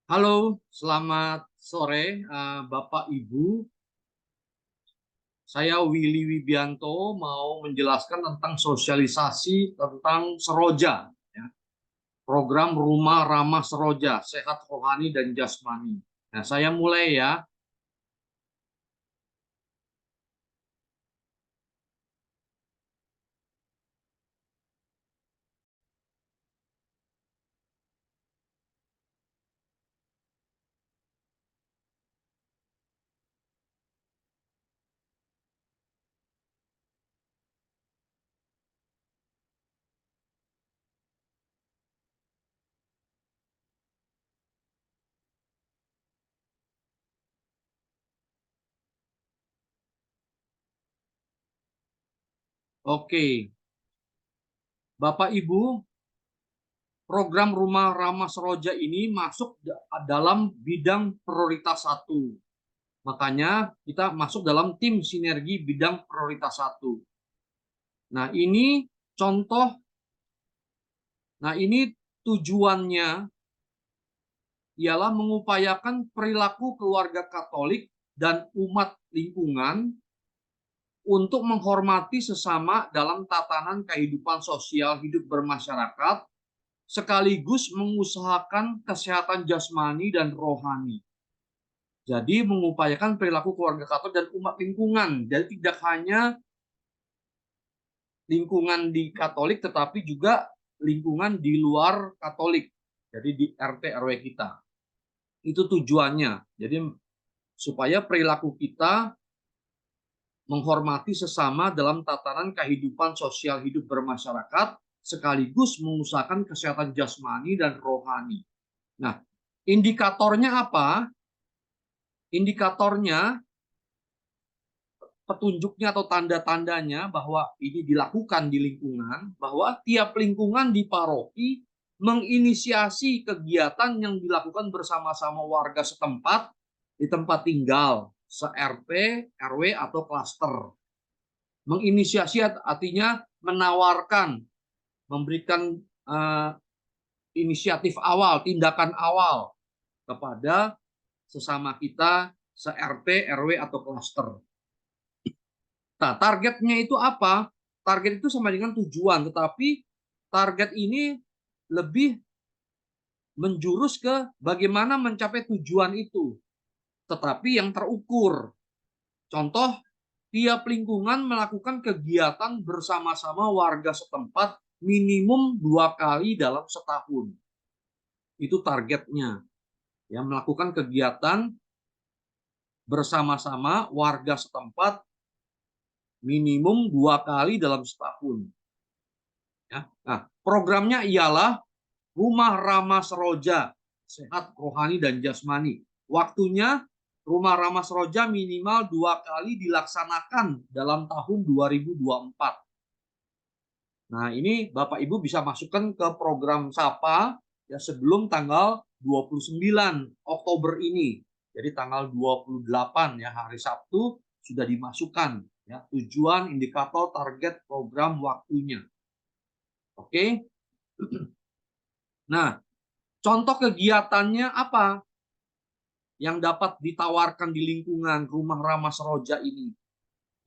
Halo, selamat sore, Bapak Ibu. Saya Willy Wibianto mau menjelaskan tentang sosialisasi tentang Seroja, ya. Program Rumah Ramah Seroja, Sehat Rohani dan Jasmani. Nah, saya mulai ya. Oke, Bapak Ibu, program Rumah Ramah Seroja ini masuk dalam bidang prioritas satu. Makanya kita masuk dalam tim sinergi bidang prioritas satu. Nah, ini contoh. Nah, ini tujuannya ialah mengupayakan perilaku keluarga Katolik dan umat lingkungan untuk menghormati sesama dalam tatanan kehidupan sosial hidup bermasyarakat, sekaligus mengusahakan kesehatan jasmani dan rohani. Jadi mengupayakan perilaku keluarga Katolik dan umat lingkungan. Jadi tidak hanya lingkungan di Katolik, tetapi juga lingkungan di luar Katolik. Jadi di RT RW kita. Itu tujuannya. Jadi supaya perilaku kita menghormati sesama dalam tatanan kehidupan sosial hidup bermasyarakat, sekaligus mengusahakan kesehatan jasmani dan rohani. Nah, indikatornya apa? Indikatornya, petunjuknya atau tanda-tandanya bahwa ini dilakukan di lingkungan, bahwa tiap lingkungan di paroki menginisiasi kegiatan yang dilakukan bersama-sama warga setempat di tempat tinggal, se-RT, RW, atau klaster. Menginisiasi artinya menawarkan, memberikan inisiatif awal, tindakan awal kepada sesama kita se-RT, RW, atau klaster. Nah, targetnya itu apa? Target itu sama dengan tujuan, tetapi target ini lebih menjurus ke bagaimana mencapai tujuan itu, tetapi yang terukur. Contoh, tiap lingkungan melakukan kegiatan bersama-sama warga setempat minimum 2 kali dalam setahun. Itu targetnya. Ya, melakukan kegiatan bersama-sama warga setempat minimum 2 kali dalam setahun. Ya. Nah, programnya ialah Rumah Ramah Seroja, Sehat Rohani dan Jasmani. Waktunya Rumah Ramah Seroja minimal 2 kali dilaksanakan dalam tahun 2024. Nah, ini Bapak Ibu bisa masukkan ke program SAPA ya sebelum tanggal 29 Oktober ini. Jadi tanggal 28 ya, hari Sabtu sudah dimasukkan ya tujuan, indikator, target, program, waktunya. Oke. Nah, contoh kegiatannya apa yang dapat ditawarkan di lingkungan Rumah Ramah Seroja ini?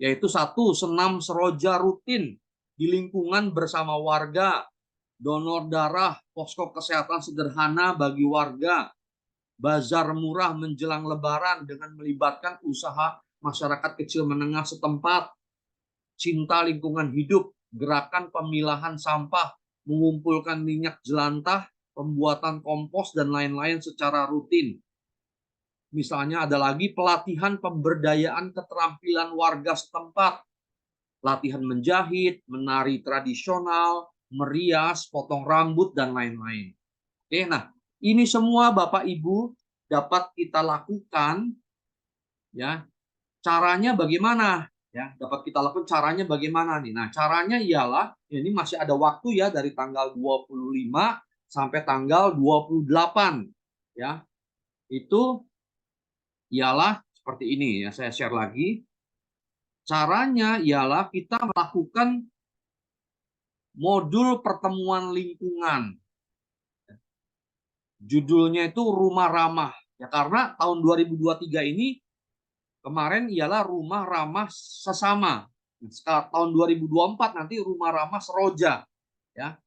Yaitu satu, senam seroja rutin di lingkungan bersama warga, donor darah, posko kesehatan sederhana bagi warga, bazar murah menjelang lebaran dengan melibatkan usaha masyarakat kecil menengah setempat, cinta lingkungan hidup, gerakan pemilahan sampah, mengumpulkan minyak jelantah, pembuatan kompos, dan lain-lain secara rutin. Misalnya ada lagi pelatihan pemberdayaan keterampilan warga setempat, latihan menjahit, menari tradisional, merias, potong rambut, dan lain-lain. Oke, nah ini semua Bapak Ibu dapat kita lakukan ya. Caranya bagaimana? Ya, dapat kita lakukan caranya bagaimana nih? Nah, caranya ialah ini masih ada waktu ya dari tanggal 25 sampai tanggal 28 ya. Itu ialah seperti ini ya, saya share lagi. Caranya ialah kita melakukan modul pertemuan lingkungan. Judulnya itu Rumah Ramah. Ya, karena tahun 2023 ini kemarin ialah Rumah Ramah Sesama. Sekarang tahun 2024 nanti Rumah Ramah Seroja. Ya.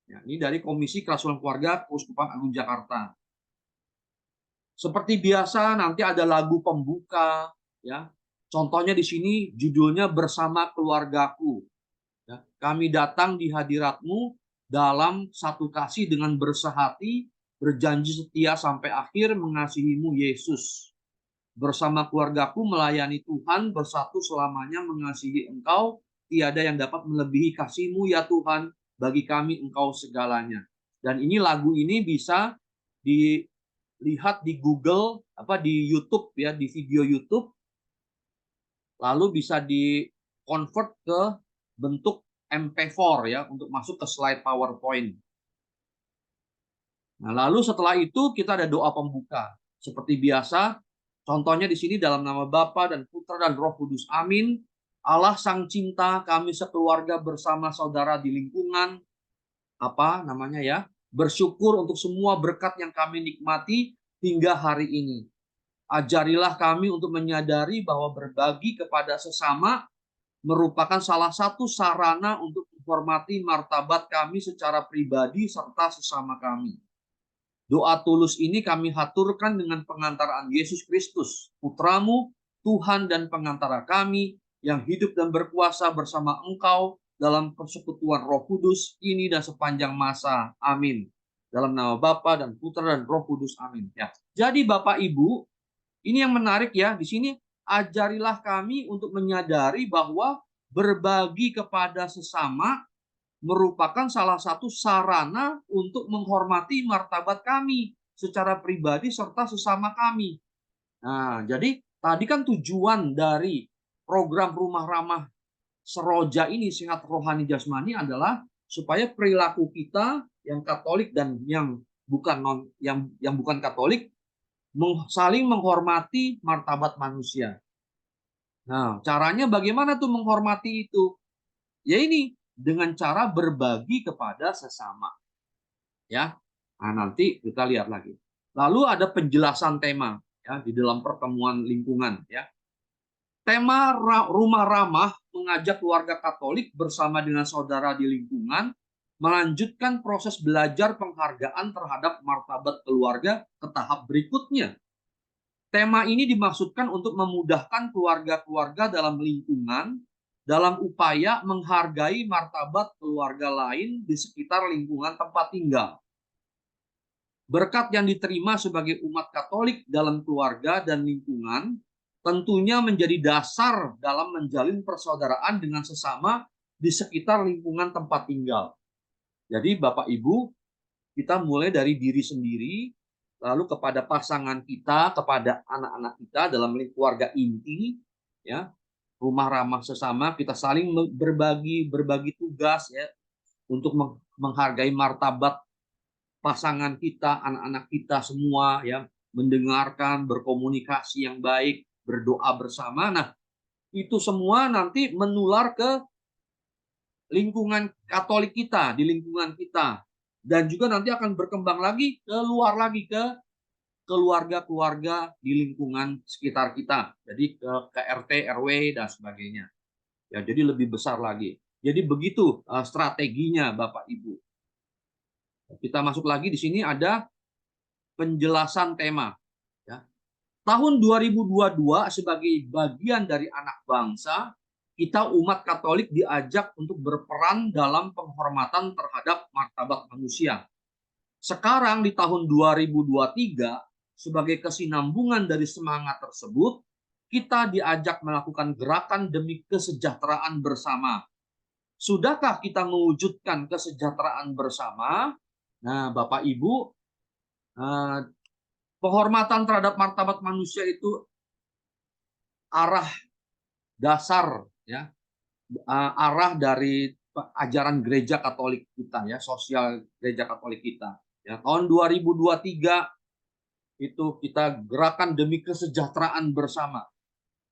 Ya, ini dari Komisi Kerasulan Keluarga Keuskupan Agung Jakarta. Seperti biasa nanti ada lagu pembuka, ya. Contohnya di sini judulnya Bersama Keluargaku. Ya, kami datang di hadiratmu dalam satu kasih dengan bersehati, berjanji setia sampai akhir mengasihimu Yesus. Bersama keluargaku melayani Tuhan, bersatu selamanya mengasihi Engkau, tiada yang dapat melebihi kasih-Mu ya Tuhan, bagi kami Engkau segalanya. Dan ini lagu ini bisa dilihat di Google, di YouTube ya, di video YouTube, lalu bisa di convert ke bentuk MP4 ya untuk masuk ke slide PowerPoint. Nah, lalu setelah itu kita ada doa pembuka. Seperti biasa, contohnya di sini dalam nama Bapa dan Putra dan Roh Kudus. Amin. Allah Sang Cinta, kami sekeluarga bersama saudara di lingkungan bersyukur untuk semua berkat yang kami nikmati hingga hari ini. Ajarilah kami untuk menyadari bahwa berbagi kepada sesama merupakan salah satu sarana untuk menghormati martabat kami secara pribadi serta sesama kami. Doa tulus ini kami haturkan dengan pengantaraan Yesus Kristus, Putramu, Tuhan dan pengantara kami, yang hidup dan berkuasa bersama Engkau dalam persekutuan Roh Kudus, kini dan sepanjang masa. Amin. Dalam nama Bapa dan Putra dan Roh Kudus. Amin. Ya. Jadi Bapak Ibu, ini yang menarik ya. Di sini ajarilah kami untuk menyadari bahwa berbagi kepada sesama merupakan salah satu sarana untuk menghormati martabat kami secara pribadi serta sesama kami. Nah, jadi tadi kan tujuan dari program Rumah Ramah Seroja ini, sehat rohani jasmani, adalah supaya perilaku kita yang Katolik dan yang bukan Katolik saling menghormati martabat manusia. Nah, caranya bagaimana tuh menghormati itu? Ya ini, dengan cara berbagi kepada sesama. Ya. Nah, nanti kita lihat lagi. Lalu ada penjelasan tema ya di dalam pertemuan lingkungan ya. Tema Rumah Ramah mengajak keluarga Katolik bersama dengan saudara di lingkungan melanjutkan proses belajar penghargaan terhadap martabat keluarga ke tahap berikutnya. Tema ini dimaksudkan untuk memudahkan keluarga-keluarga dalam lingkungan dalam upaya menghargai martabat keluarga lain di sekitar lingkungan tempat tinggal. Berkat yang diterima sebagai umat Katolik dalam keluarga dan lingkungan tentunya menjadi dasar dalam menjalin persaudaraan dengan sesama di sekitar lingkungan tempat tinggal. Jadi Bapak Ibu, kita mulai dari diri sendiri, lalu kepada pasangan kita, kepada anak-anak kita dalam keluarga inti, ya, Rumah Ramah Sesama, kita saling berbagi tugas ya untuk menghargai martabat pasangan kita, anak-anak kita semua ya, mendengarkan, berkomunikasi yang baik, berdoa bersama. Nah, itu semua nanti menular ke lingkungan Katolik kita, di lingkungan kita. Dan juga nanti akan berkembang lagi keluar lagi ke keluarga-keluarga di lingkungan sekitar kita. Jadi ke RT, RW dan sebagainya. Ya, jadi lebih besar lagi. Jadi begitu strateginya Bapak Ibu. Kita masuk lagi di sini ada penjelasan tema. Ya. Tahun 2022 sebagai bagian dari anak bangsa, kita umat Katolik diajak untuk berperan dalam penghormatan terhadap martabat manusia. Sekarang di tahun 2023, sebagai kesinambungan dari semangat tersebut, kita diajak melakukan gerakan demi kesejahteraan bersama. Sudahkah kita mewujudkan kesejahteraan bersama? Nah, Bapak Ibu, penghormatan terhadap martabat manusia itu arah dasar ya, arah dari ajaran gereja Katolik kita ya, sosial gereja Katolik kita. Ya, tahun 2023 itu kita gerakan demi kesejahteraan bersama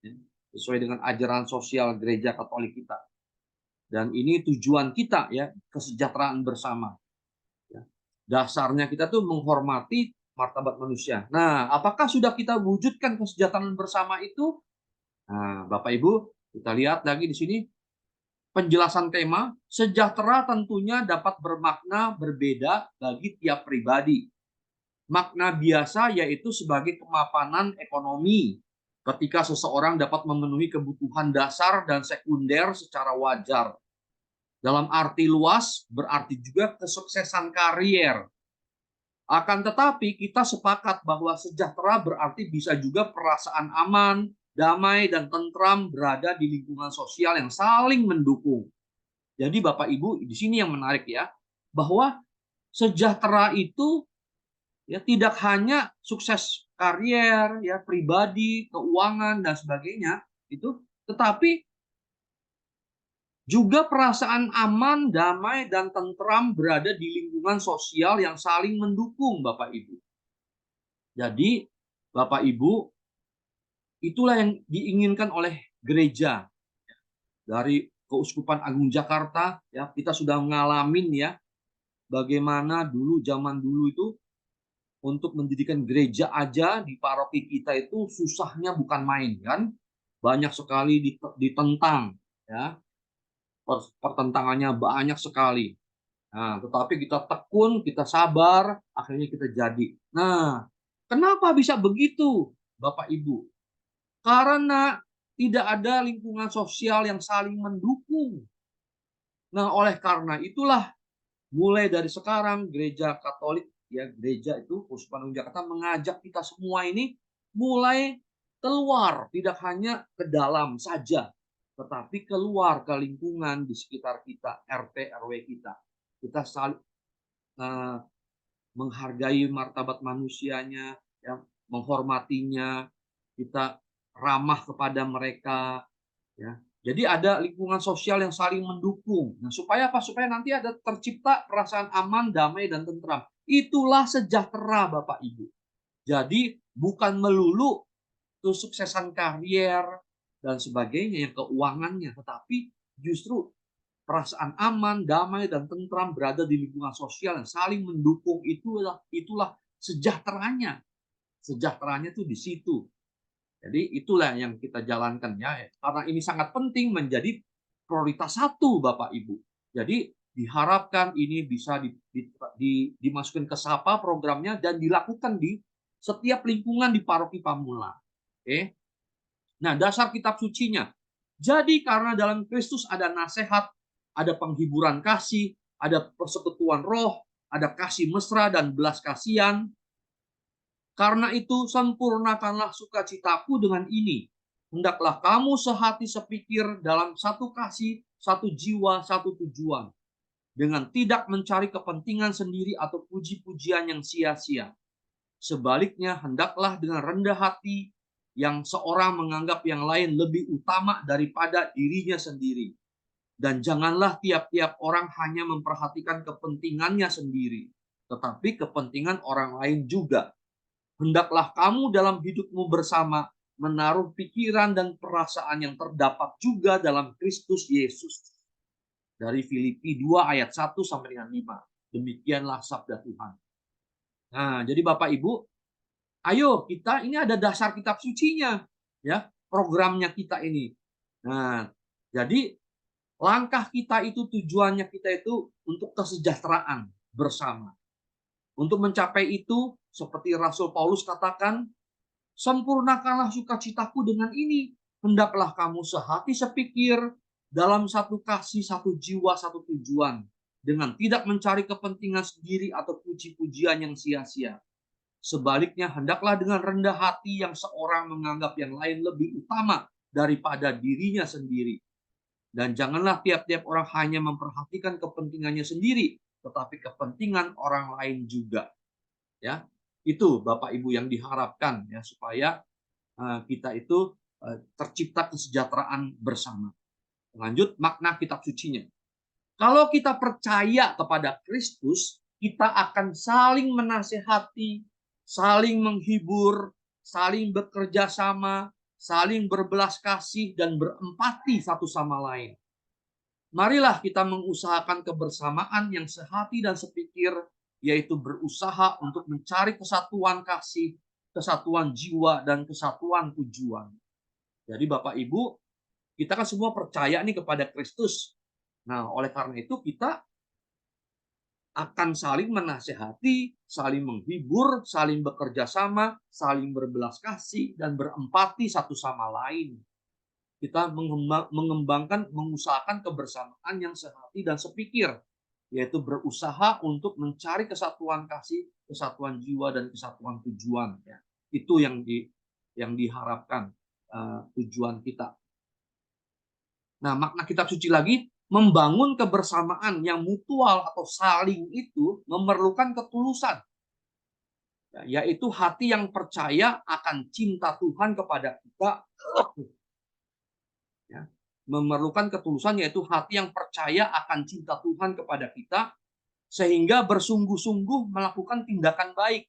ya, sesuai dengan ajaran sosial gereja Katolik kita. Dan ini tujuan kita ya, kesejahteraan bersama. Ya. Dasarnya kita tuh menghormati martabat manusia. Nah, apakah sudah kita wujudkan kesejahteraan bersama itu? Nah, Bapak Ibu, kita lihat lagi di sini penjelasan tema. Sejahtera tentunya dapat bermakna berbeda bagi tiap pribadi. Makna biasa yaitu sebagai kemapanan ekonomi, ketika seseorang dapat memenuhi kebutuhan dasar dan sekunder secara wajar. Dalam arti luas, berarti juga kesuksesan karier. Akan tetapi kita sepakat bahwa sejahtera berarti bisa juga perasaan aman, damai, dan tentram berada di lingkungan sosial yang saling mendukung. Jadi Bapak Ibu, di sini yang menarik ya, bahwa sejahtera itu ya tidak hanya sukses karier, ya pribadi, keuangan dan sebagainya itu, tetapi juga perasaan aman, damai, dan tentram berada di lingkungan sosial yang saling mendukung, Bapak Ibu. Jadi, Bapak Ibu, itulah yang diinginkan oleh gereja. Dari Keuskupan Agung Jakarta, ya kita sudah ngalamin ya, bagaimana dulu zaman dulu itu untuk mendirikan gereja aja di paroki kita itu susahnya bukan main kan. Banyak sekali ditentang ya. Pertentangannya banyak sekali. Nah, tetapi kita tekun, kita sabar, akhirnya kita jadi. Nah, kenapa bisa begitu, Bapak Ibu? Karena tidak ada lingkungan sosial yang saling mendukung. Nah, oleh karena itulah mulai dari sekarang gereja Katolik ya gereja itu Keuskupan Agung Jakarta mengajak kita semua ini mulai keluar, tidak hanya ke dalam saja, tetapi keluar ke lingkungan di sekitar kita, RT RW kita. Kita saling menghargai martabat manusianya, ya, menghormatinya, kita ramah kepada mereka, ya. Jadi ada lingkungan sosial yang saling mendukung. Nah, supaya apa? Supaya nanti ada tercipta perasaan aman, damai, dan tentram. Itulah sejahtera, Bapak Ibu. Jadi bukan melulu kesuksesan karier dan sebagainya, yang keuangannya, tetapi justru perasaan aman, damai, dan tentram berada di lingkungan sosial yang saling mendukung. Itulah sejahteranya. Sejahteranya itu di situ. Jadi itulah yang kita jalankan ya. Karena ini sangat penting menjadi prioritas satu Bapak Ibu. Jadi diharapkan ini bisa dimasukkan ke SAPA programnya dan dilakukan di setiap lingkungan di paroki Pamula. Oke. Nah, dasar kitab sucinya. Jadi karena dalam Kristus ada nasihat, ada penghiburan kasih, ada persekutuan roh, ada kasih mesra dan belas kasihan. Karena itu sempurnakanlah sukacitaku dengan ini. Hendaklah kamu sehati sepikir dalam satu kasih, satu jiwa, satu tujuan. Dengan tidak mencari kepentingan sendiri atau puji-pujian yang sia-sia. Sebaliknya, hendaklah dengan rendah hati yang seorang menganggap yang lain lebih utama daripada dirinya sendiri. Dan janganlah tiap-tiap orang hanya memperhatikan kepentingannya sendiri, tetapi kepentingan orang lain juga. Hendaklah kamu dalam hidupmu bersama menaruh pikiran dan perasaan yang terdapat juga dalam Kristus Yesus. Dari Filipi 2 ayat 1 sampai dengan 5. Demikianlah sabda Tuhan. Nah, jadi Bapak Ibu, ayo kita ini ada dasar kitab sucinya, ya, programnya kita ini. Nah, jadi langkah kita itu tujuannya kita itu untuk kesejahteraan bersama. Untuk mencapai itu, seperti Rasul Paulus katakan, sempurnakanlah sukacitaku dengan ini. Hendaklah kamu sehati sepikir dalam satu kasih, satu jiwa, satu tujuan. Dengan tidak mencari kepentingan sendiri atau puji-pujian yang sia-sia. Sebaliknya, hendaklah dengan rendah hati yang seorang menganggap yang lain lebih utama daripada dirinya sendiri. Dan janganlah tiap-tiap orang hanya memperhatikan kepentingannya sendiri, tetapi kepentingan orang lain juga. Ya, itu Bapak Ibu yang diharapkan ya supaya kita itu tercipta kesejahteraan bersama. Lanjut makna kitab sucinya. Kalau kita percaya kepada Kristus, kita akan saling menasehati, saling menghibur, saling bekerja sama, saling berbelas kasih dan berempati satu sama lain. Marilah kita mengusahakan kebersamaan yang sehati dan sepikir yaitu berusaha untuk mencari kesatuan kasih, kesatuan jiwa, dan kesatuan tujuan. Jadi Bapak Ibu, kita kan semua percaya nih kepada Kristus. Nah, oleh karena itu kita akan saling menasehati, saling menghibur, saling bekerja sama, saling berbelas kasih, dan berempati satu sama lain. Kita mengembangkan, mengusahakan kebersamaan yang sehati dan sepikir, yaitu berusaha untuk mencari kesatuan kasih, kesatuan jiwa, dan kesatuan tujuan. Ya. Itu yang diharapkan tujuan kita. Nah, makna kitab suci lagi, membangun kebersamaan yang mutual atau saling itu memerlukan ketulusan. Yaitu hati yang percaya akan cinta Tuhan kepada kita. Ya, memerlukan ketulusan yaitu hati yang percaya akan cinta Tuhan kepada kita, sehingga bersungguh-sungguh melakukan tindakan baik.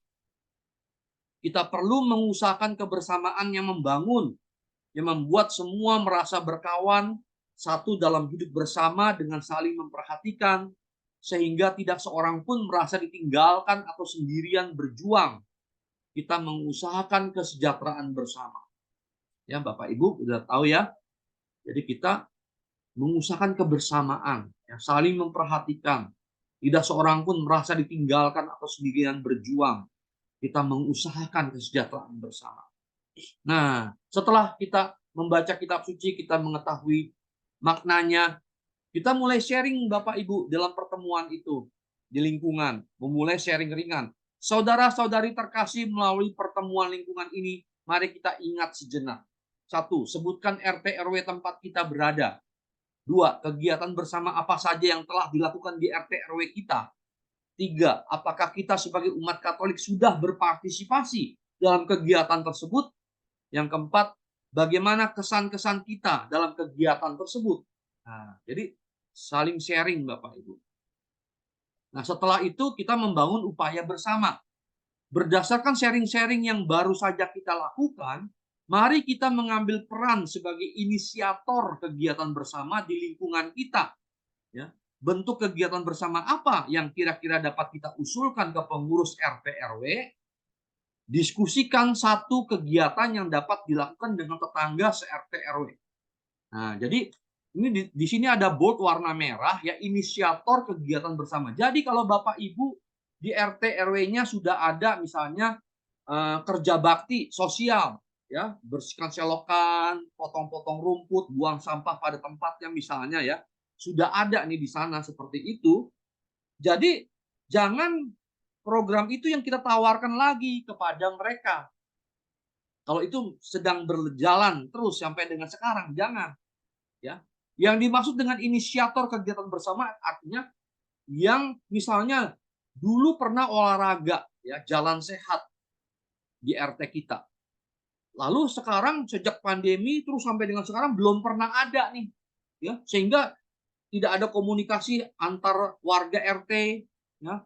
Kita perlu mengusahakan kebersamaan yang membangun, yang membuat semua merasa berkawan, satu dalam hidup bersama dengan saling memperhatikan, sehingga tidak seorang pun merasa ditinggalkan atau sendirian berjuang. Kita mengusahakan kesejahteraan bersama. Ya, Bapak Ibu sudah tahu ya. Jadi kita mengusahakan kebersamaan, ya, saling memperhatikan. Tidak seorang pun merasa ditinggalkan atau sendirian berjuang. Kita mengusahakan kesejahteraan bersama. Nah, setelah kita membaca kitab suci, kita mengetahui maknanya, kita mulai sharing Bapak Ibu dalam pertemuan itu di lingkungan, memulai sharing ringan. Saudara-saudari terkasih, melalui pertemuan lingkungan ini, mari kita ingat sejenak. 1. Sebutkan RT RW tempat kita berada. 2. Kegiatan bersama apa saja yang telah dilakukan di RT RW kita. 3. Apakah kita sebagai umat Katolik sudah berpartisipasi dalam kegiatan tersebut? Yang keempat, bagaimana kesan-kesan kita dalam kegiatan tersebut? Nah, jadi saling sharing Bapak Ibu. Nah, setelah itu kita membangun upaya bersama. Berdasarkan sharing-sharing yang baru saja kita lakukan, mari kita mengambil peran sebagai inisiator kegiatan bersama di lingkungan kita. Ya. Bentuk kegiatan bersama apa yang kira-kira dapat kita usulkan ke pengurus RT RW? Diskusikan satu kegiatan yang dapat dilakukan dengan tetangga se-RT RW. Nah, jadi ini di sini ada bold warna merah ya, inisiator kegiatan bersama. Jadi kalau Bapak Ibu di RT RW-nya sudah ada misalnya kerja bakti sosial, ya, bersihkan selokan, potong-potong rumput, buang sampah pada tempatnya misalnya ya, sudah ada nih di sana seperti itu. Jadi jangan program itu yang kita tawarkan lagi kepada mereka. Kalau itu sedang berjalan terus sampai dengan sekarang, jangan. Ya, yang dimaksud dengan inisiator kegiatan bersama artinya yang misalnya dulu pernah olahraga, ya, jalan sehat di RT kita. Lalu sekarang sejak pandemi terus sampai dengan sekarang belum pernah ada nih, ya, sehingga tidak ada komunikasi antar warga RT, ya,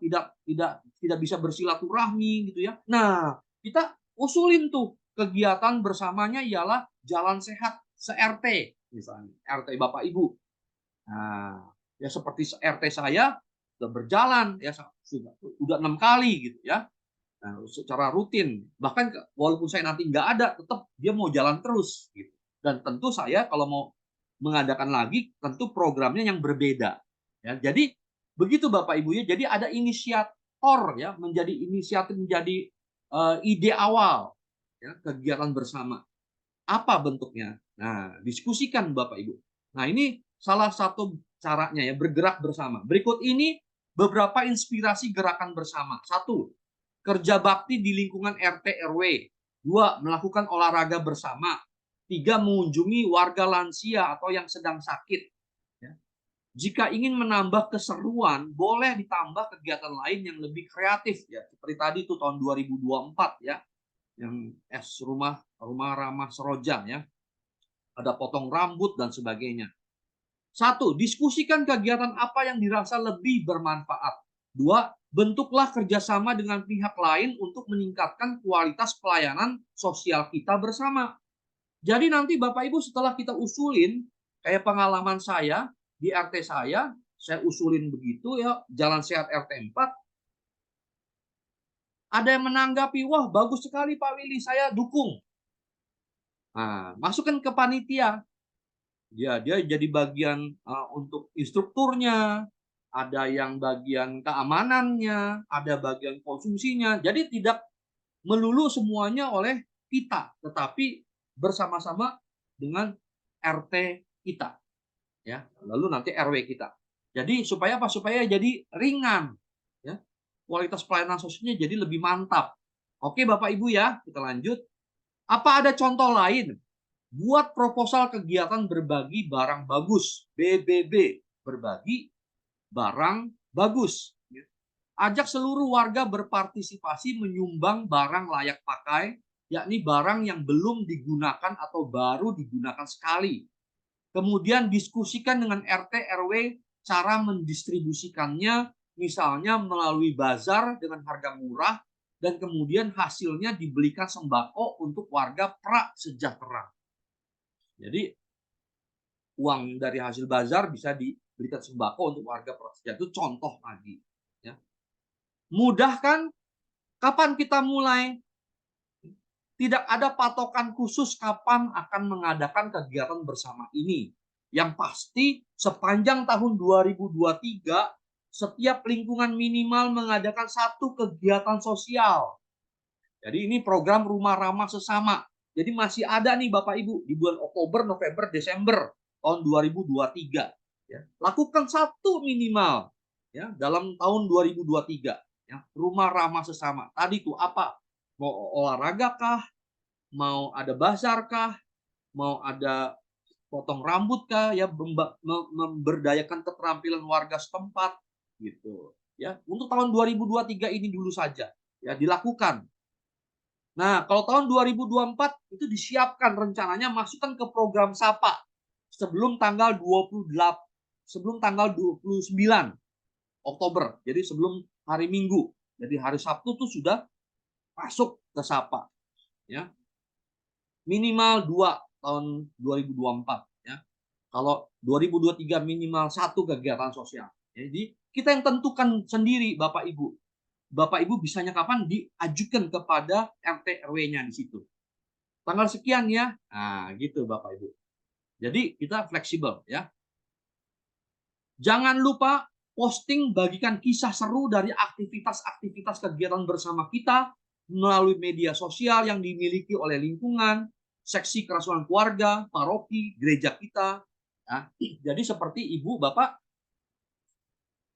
tidak bisa bersilaturahmi gitu ya. Nah, kita usulin tuh kegiatan bersamanya ialah jalan sehat se-RT misalnya, RT Bapak Ibu. Nah, ya seperti RT saya sudah berjalan ya sudah 6 kali gitu ya. Nah, secara rutin. Bahkan walaupun saya nanti nggak ada, tetap dia mau jalan terus gitu. Dan tentu saya kalau mau mengadakan lagi, tentu programnya yang berbeda. Ya, jadi begitu Bapak Ibu ya. Jadi ada inisiator ya, menjadi inisiatif, menjadi ide awal ya, kegiatan bersama. Apa bentuknya? Nah, diskusikan Bapak Ibu. Nah, ini salah satu caranya ya, bergerak bersama. Berikut ini beberapa inspirasi gerakan bersama. 1. Kerja bakti di lingkungan RT RW. 2. Melakukan olahraga bersama. 3. Mengunjungi warga lansia atau yang sedang sakit. Ya. Jika ingin menambah keseruan, boleh ditambah kegiatan lain yang lebih kreatif ya. Seperti tadi itu tahun 2024 ya, yang rumah ramah seroja ya. Ada potong rambut dan sebagainya. 1. Diskusikan kegiatan apa yang dirasa lebih bermanfaat. 2. Bentuklah kerjasama dengan pihak lain untuk meningkatkan kualitas pelayanan sosial kita bersama. Jadi nanti Bapak Ibu setelah kita usulin, kayak pengalaman saya di RT saya usulin begitu ya, jalan sehat RT 4. Ada yang menanggapi, wah bagus sekali Pak Willy, saya dukung. Nah, masukkan ke panitia. Dia jadi bagian untuk instrukturnya, ada yang bagian keamanannya, ada bagian konsumsinya. Jadi tidak melulu semuanya oleh kita, tetapi bersama-sama dengan RT kita, ya. Lalu nanti RW kita. Jadi supaya apa? Supaya jadi ringan, ya. Kualitas pelayanan sosialnya jadi lebih mantap. Oke, Bapak Ibu ya, kita lanjut. Apa ada contoh lain? Buat proposal kegiatan berbagi barang bagus, BBB, berbagi barang bagus. Ajak seluruh warga berpartisipasi menyumbang barang layak pakai, yakni barang yang belum digunakan atau baru digunakan sekali. Kemudian diskusikan dengan RT RW cara mendistribusikannya, misalnya melalui bazar dengan harga murah, dan kemudian hasilnya dibelikan sembako untuk warga prasejahtera. Jadi uang dari hasil bazar bisa diberikan sembako untuk warga prasejahtera. Itu contoh lagi. Ya. Mudah kan? Kapan kita mulai? Tidak ada patokan khusus kapan akan mengadakan kegiatan bersama ini. Yang pasti sepanjang tahun 2023, setiap lingkungan minimal mengadakan satu kegiatan sosial. Jadi ini program Rumah Ramah Sesama. Jadi masih ada nih Bapak Ibu di bulan Oktober, November, Desember tahun 2023. Ya, lakukan satu minimal ya dalam tahun 2023. Ya, Rumah Ramah Sesama. Tadi tuh apa? Mau olahraga kah? Mau ada bazar kah? Mau ada potong rambut kah? Ya, memberdayakan keterampilan warga setempat gitu. Ya, untuk tahun 2023 ini dulu saja ya dilakukan. Nah, kalau tahun 2024 itu disiapkan rencananya masukkan ke program SAPA sebelum tanggal 28, sebelum tanggal 29 Oktober. Jadi sebelum hari Minggu. Jadi hari Sabtu tuh sudah masuk ke SAPA. Ya. Minimal 2 tahun 2024 ya. Kalau 2023 minimal 1 kegiatan sosial. Jadi kita yang tentukan sendiri Bapak Ibu. Bapak Ibu bisanya kapan diajukan kepada RT RW-nya di situ. Tanggal sekian ya. Nah, gitu Bapak Ibu. Jadi kita fleksibel ya. Jangan lupa posting, bagikan kisah seru dari aktivitas-aktivitas kegiatan bersama kita melalui media sosial yang dimiliki oleh lingkungan, seksi kerasulan keluarga, paroki, gereja kita. Ya. Jadi seperti Ibu, Bapak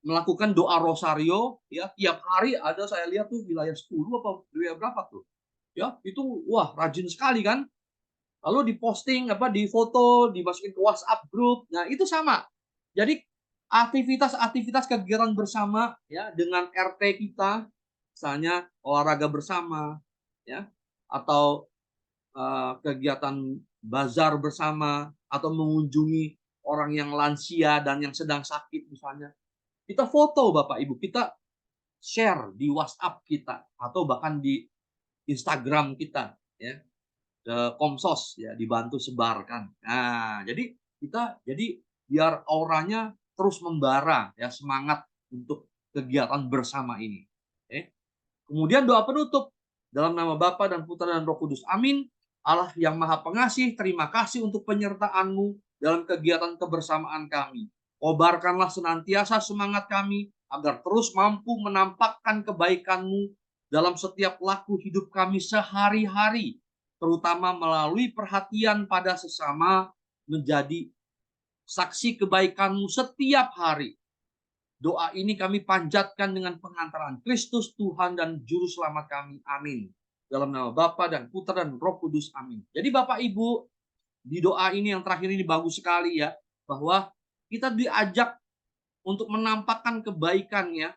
melakukan doa rosario ya tiap hari ada, saya lihat tuh wilayah 10 apa wilayah berapa tuh. Ya, itu wah rajin sekali kan. Lalu diposting apa di foto, dimasukin ke WhatsApp grup. Nah, itu sama. Jadi aktivitas-aktivitas kegiatan bersama ya dengan RT kita, misalnya olahraga bersama ya atau kegiatan bazar bersama atau mengunjungi orang yang lansia dan yang sedang sakit misalnya. Kita foto Bapak Ibu, kita share di WhatsApp kita atau bahkan di Instagram kita ya. Ke Komsos ya dibantu sebarkan. Nah, jadi kita biar auranya terus membara ya semangat untuk kegiatan bersama ini. Oke. Kemudian doa penutup dalam nama Bapa dan Putra dan Roh Kudus. Amin. Allah yang Maha Pengasih, terima kasih untuk penyertaan-Mu dalam kegiatan kebersamaan kami. Kobarkanlah senantiasa semangat kami agar terus mampu menampakkan kebaikan-Mu dalam setiap laku hidup kami sehari-hari, terutama melalui perhatian pada sesama, menjadi saksi kebaikan-Mu setiap hari. Doa ini kami panjatkan dengan pengantaran Kristus Tuhan dan Juru Selamat kami. Amin. Dalam nama Bapa dan Putra dan Roh Kudus. Amin. Jadi Bapak Ibu, di doa ini yang terakhir ini bagus sekali ya, bahwa kita diajak untuk menampakkan kebaikannya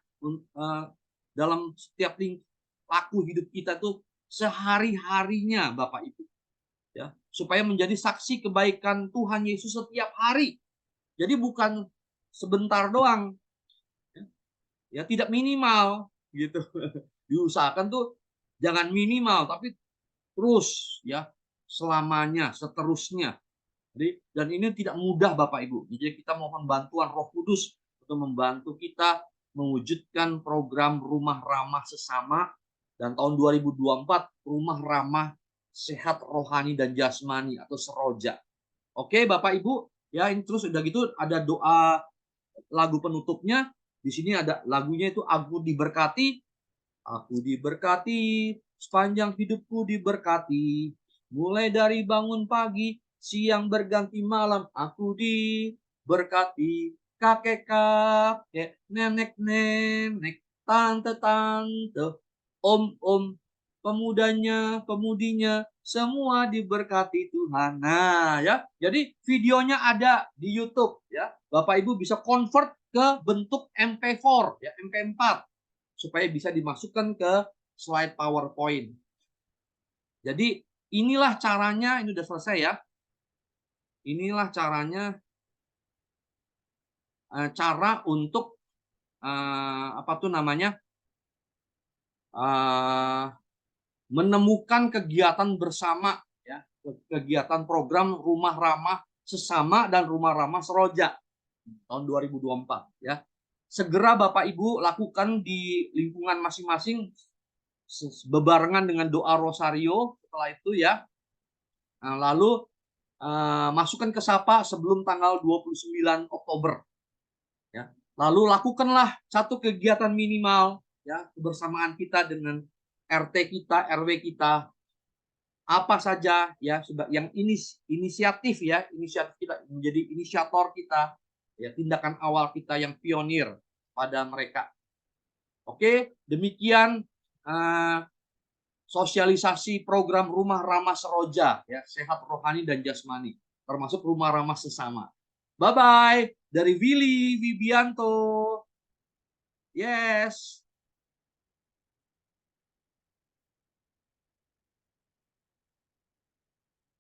dalam setiap laku hidup kita tuh sehari-harinya Bapak Ibu. Ya, supaya menjadi saksi kebaikan Tuhan Yesus setiap hari. Jadi bukan sebentar doang. Ya tidak minimal gitu. Diusahakan tuh jangan minimal tapi terus ya selamanya, seterusnya. Jadi dan ini tidak mudah Bapak Ibu. Jadi kita mohon bantuan Roh Kudus untuk membantu kita mewujudkan program Rumah Ramah Sesama Dan tahun 2024 Rumah Ramah Sehat Rohani dan Jasmani atau Seroja. Oke, Bapak Ibu, ya ini terus udah gitu ada doa lagu penutupnya. Di sini ada lagunya itu aku diberkati, sepanjang hidupku diberkati. Mulai dari bangun pagi, siang berganti malam, aku diberkati. Kakek-kakek, nenek-nenek, tante-tante, om-om, pemudanya, pemudinya, semua diberkati Tuhan. Nah, ya. Jadi videonya ada di YouTube ya. Bapak Ibu bisa convert ke bentuk MP4 ya, MP4 supaya bisa dimasukkan ke slide PowerPoint. Jadi inilah caranya, ini udah selesai ya. Inilah caranya, cara untuk apa tuh namanya, menemukan kegiatan bersama ya, kegiatan program Rumah Ramah Sesama dan Rumah Ramah Seroja tahun 2024 ya. Segera Bapak Ibu lakukan di lingkungan masing-masing bebarengan dengan doa rosario setelah itu ya. Nah, lalu masukkan ke Sapa sebelum tanggal 29 Oktober ya. Lalu lakukanlah satu kegiatan minimal ya, kebersamaan kita dengan RT kita, RW kita, apa saja ya yang inisiatif ya, inisiatif kita menjadi inisiator kita ya, tindakan awal kita yang pionir pada mereka. Oke, demikian sosialisasi program Rumah Ramah Seroja ya, sehat rohani dan jasmani, termasuk Rumah Ramah Sesama. Bye bye dari Willy Wibianto. Yes.